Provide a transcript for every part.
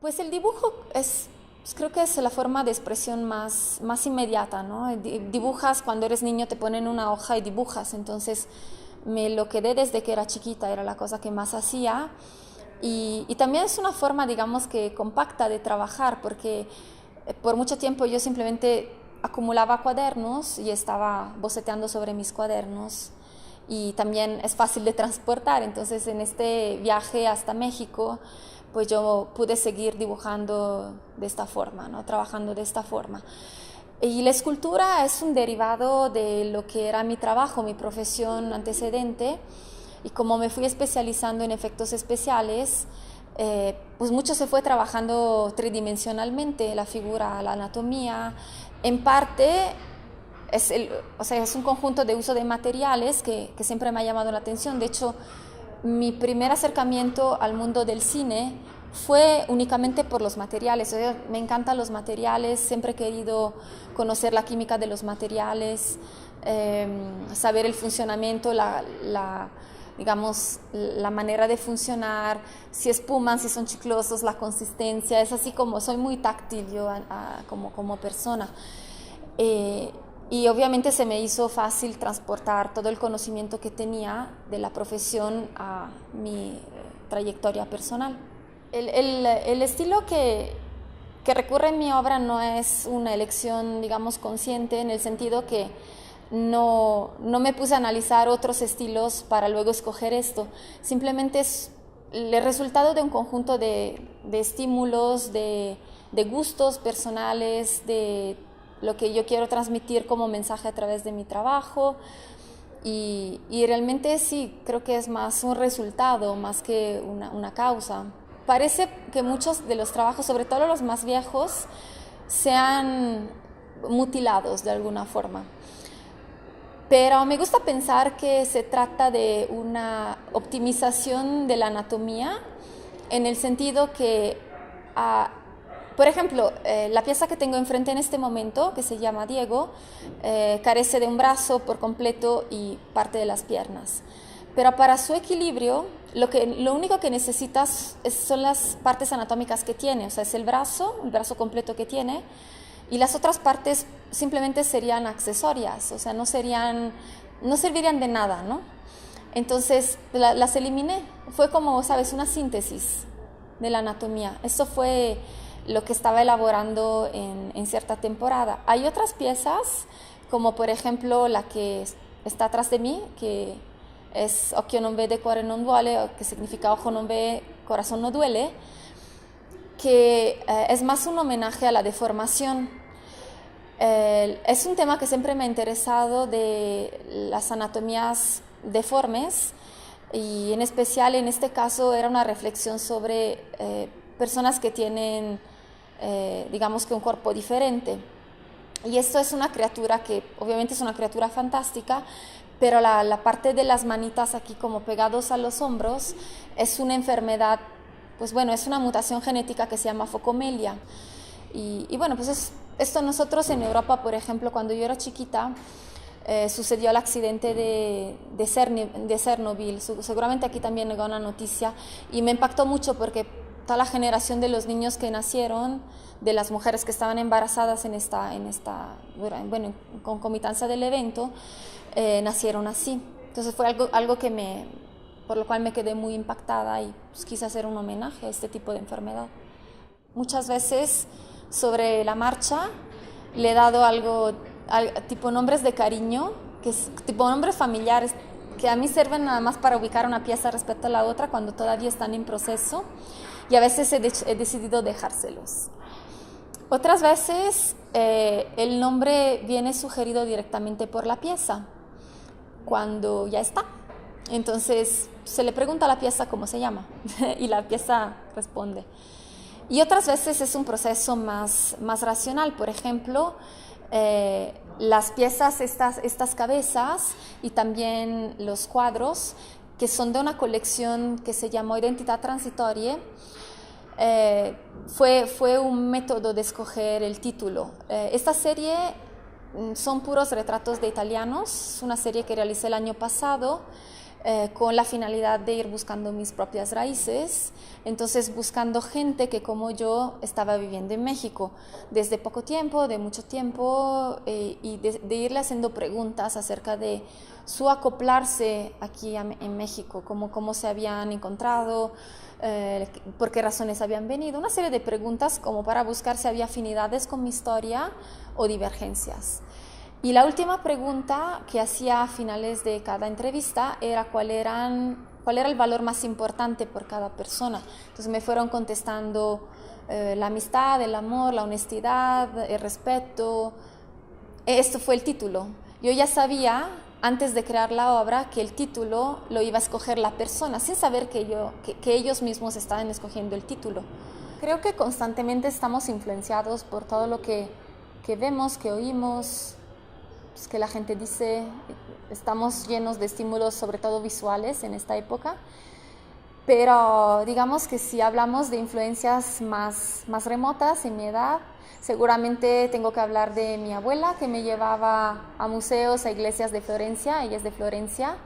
Pues el dibujo pues creo que es la forma de expresión más inmediata, ¿no? Dibujas cuando eres niño, te ponen una hoja y dibujas, entonces me lo quedé desde que era chiquita, era la cosa que más hacía. Y también es una forma, digamos, que compacta de trabajar, porque por mucho tiempo yo simplemente acumulaba cuadernos y estaba boceteando sobre mis cuadernos. Y también es fácil de transportar, entonces en este viaje hasta México, pues yo pude seguir dibujando de esta forma, ¿no? Trabajando de esta forma. Y la escultura es un derivado de lo que era mi trabajo, mi profesión antecedente, y como me fui especializando en efectos especiales, pues mucho se fue trabajando tridimensionalmente, la figura, la anatomía. En parte es un conjunto de uso de materiales que siempre me ha llamado la atención. De hecho, mi primer acercamiento al mundo del cine fue únicamente por los materiales. Me encantan los materiales, siempre he querido conocer la química de los materiales, saber el funcionamiento, digamos, la manera de funcionar, si espuman, si son chiclosos, la consistencia. Es así como soy muy táctil yo como persona. Y obviamente se me hizo fácil transportar todo el conocimiento que tenía de la profesión a mi trayectoria personal. El estilo que recurre en mi obra no es una elección, digamos, consciente, en el sentido que no me puse a analizar otros estilos para luego escoger esto. Simplemente es el resultado de un conjunto de estímulos, de gustos personales, de lo que yo quiero transmitir como mensaje a través de mi trabajo. Y realmente sí, creo que es más un resultado, más que una causa. Parece que muchos de los trabajos, sobre todo los más viejos, sean mutilados de alguna forma. Pero me gusta pensar que se trata de una optimización de la anatomía, en el sentido que, por ejemplo, la pieza que tengo enfrente en este momento, que se llama Diego, carece de un brazo por completo y parte de las piernas. Pero para su equilibrio, lo único que necesitas son las partes anatómicas que tiene, o sea, es el brazo completo que tiene, y las otras partes simplemente serían accesorias, o sea, no servirían de nada, ¿no? Entonces las eliminé. Fue como, ¿sabes?, una síntesis de la anatomía. Eso fue lo que estaba elaborando en cierta temporada. Hay otras piezas, como por ejemplo la que está atrás de mí, que es Occhio non vede, cuore non duole, que significa ojo no ve, corazón no duele, que es más un homenaje a la deformación. Es un tema que siempre me ha interesado, de las anatomías deformes, y en especial en este caso era una reflexión sobre personas que tienen, digamos, que un cuerpo diferente. Y esto es una criatura que obviamente es una criatura fantástica, pero la parte de las manitas aquí como pegados a los hombros es una enfermedad, pues bueno, es una mutación genética que se llama focomelia. Y bueno, pues esto nosotros en Europa, por ejemplo, cuando yo era chiquita, sucedió el accidente de Chernobyl. Seguramente aquí también llegó una noticia y me impactó mucho porque toda la generación de los niños que nacieron, de las mujeres que estaban embarazadas en concomitancia del evento, nacieron así. Entonces fue algo por lo cual me quedé muy impactada y pues quise hacer un homenaje a este tipo de enfermedad. Muchas veces sobre la marcha le he dado tipo nombres de cariño, tipo nombres familiares, que a mí sirven nada más para ubicar una pieza respecto a la otra cuando todavía están en proceso, y a veces he decidido dejárselos. Otras veces el nombre viene sugerido directamente por la pieza, cuando ya está. Entonces se le pregunta a la pieza cómo se llama y la pieza responde. Y otras veces es un proceso más racional. Por ejemplo, las piezas, estas cabezas y también los cuadros, que son de una colección que se llamó Identità Transitorie, fue un método de escoger el título. Esta serie son puros retratos de italianos, una serie que realicé el año pasado, con la finalidad de ir buscando mis propias raíces, entonces buscando gente que como yo estaba viviendo en México desde poco tiempo, de mucho tiempo, y de irle haciendo preguntas acerca de su acoplarse aquí en México, cómo se habían encontrado, por qué razones habían venido, una serie de preguntas como para buscar si había afinidades con mi historia o divergencias. Y la última pregunta que hacía a finales de cada entrevista era cuál era el valor más importante por cada persona. Entonces me fueron contestando la amistad, el amor, la honestidad, el respeto. Esto fue el título. Yo ya sabía, antes de crear la obra, que el título lo iba a escoger la persona, sin saber que ellos mismos estaban escogiendo el título. Creo que constantemente estamos influenciados por todo lo que vemos, que oímos, pues que la gente dice. Estamos llenos de estímulos, sobre todo visuales, en esta época. Pero digamos que si hablamos de influencias más remotas en mi edad, seguramente tengo que hablar de mi abuela, que me llevaba a museos, a iglesias de Florencia. Ella es de Florencia.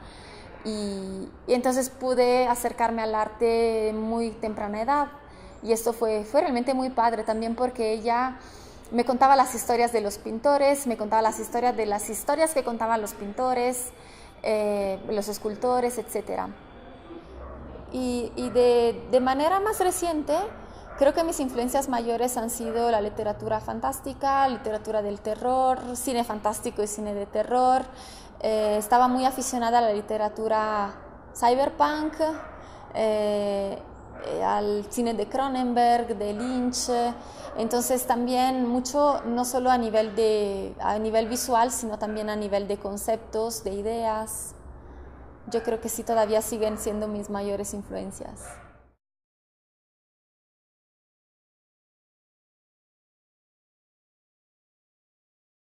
Y entonces pude acercarme al arte muy temprana edad. Y esto fue realmente muy padre también, porque ella me contaba las historias de los pintores, me contaba las historias de las historias que contaban los pintores, los escultores, etc. Y de manera más reciente, creo que mis influencias mayores han sido la literatura fantástica, literatura del terror, cine fantástico y cine de terror. Estaba muy aficionada a la literatura cyberpunk, al cine de Cronenberg, de Lynch. Entonces también mucho, no solo a nivel visual, sino también a nivel de conceptos, de ideas. Yo creo que sí, todavía siguen siendo mis mayores influencias.